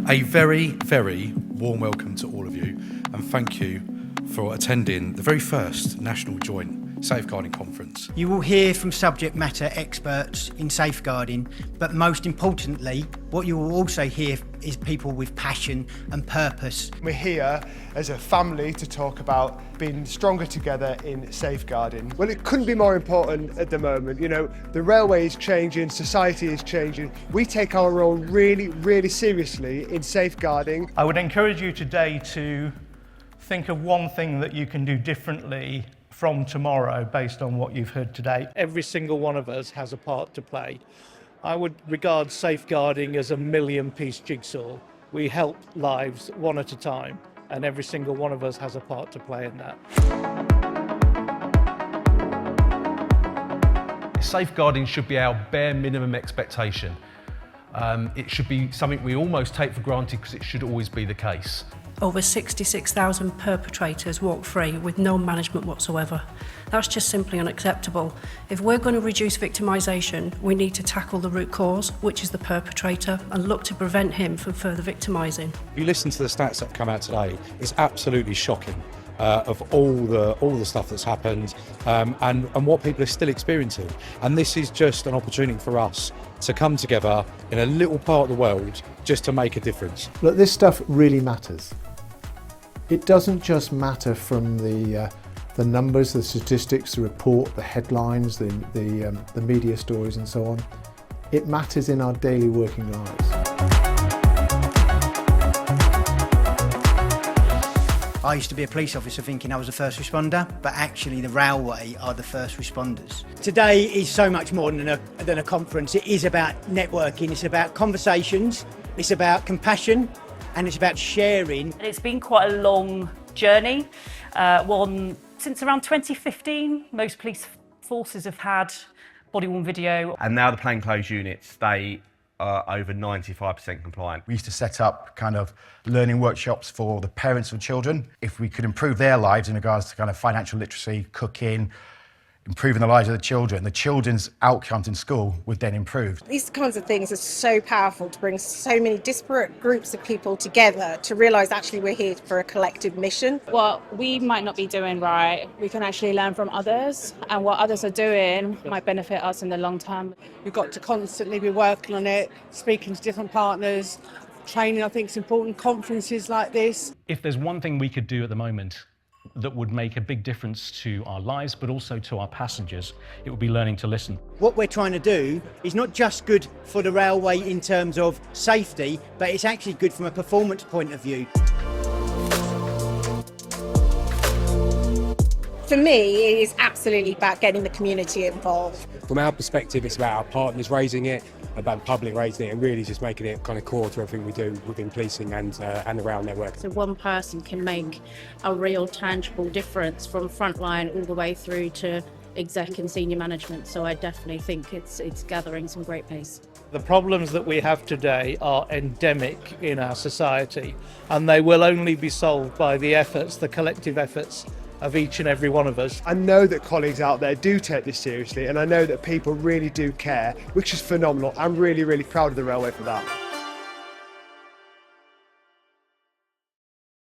A very, very warm welcome to all of you, and thank you for attending the very first National Joint Safeguarding Conference. You will hear from subject matter experts in safeguarding, but most importantly, what you will also hear is people with passion and purpose. We're here as a family to talk about being stronger together in safeguarding. Well, it couldn't be more important at the moment. You know, the railway is changing, society is changing. We take our role really, really seriously in safeguarding. I would encourage you today to think of one thing that you can do differently from tomorrow based on what you've heard today. Every single one of us has a part to play. I would regard safeguarding as a million-piece jigsaw. We help lives one at a time, and every single one of us has a part to play in that. Safeguarding should be our bare minimum expectation. It should be something we almost take for granted because it should always be the case. Over 66,000 perpetrators walk free with no management whatsoever. That's just simply unacceptable. If we're going to reduce victimisation, we need to tackle the root cause, which is the perpetrator, and look to prevent him from further victimising. If you listen to the stats that have come out today, it's absolutely shocking of all the stuff that's happened and what people are still experiencing. And this is just an opportunity for us to come together in a little part of the world just to make a difference. Look, this stuff really matters. It doesn't just matter from the numbers, the statistics, the report, the headlines, the media stories and so on. It matters in our daily working lives. I used to be a police officer thinking I was a first responder, but actually the railway are the first responders. Today is so much more than a conference. It is about networking, it's about conversations, it's about compassion, and it's about sharing. It's been quite a long journey, one since around 2015. Most police forces have had body-worn video. And now the plainclothes units, they are over 95% compliant. We used to set up kind of learning workshops for the parents of children. If we could improve their lives in regards to kind of financial literacy, cooking, improving the lives of the children's outcomes in school would then improve. These kinds of things are so powerful to bring so many disparate groups of people together to realise actually we're here for a collective mission. What we might not be doing right, we can actually learn from others, and what others are doing might benefit us in the long term. We've got to constantly be working on it, speaking to different partners. Training, I think, is important. Conferences like this. If there's one thing we could do at the moment that would make a big difference to our lives, but also to our passengers, it would be learning to listen. What we're trying to do is not just good for the railway in terms of safety, but it's actually good from a performance point of view. For me, it is absolutely about getting the community involved. From our perspective, it's about our partners raising it, about the public raising it, and really just making it kind of core to everything we do within policing and the rail network. So one person can make a real tangible difference from frontline all the way through to exec and senior management. So I definitely think it's gathering some great pace. The problems that we have today are endemic in our society, and they will only be solved by the efforts, the collective efforts of each and every one of us. I know that colleagues out there do take this seriously, and I know that people really do care, which is phenomenal. I'm really, really proud of the railway for that.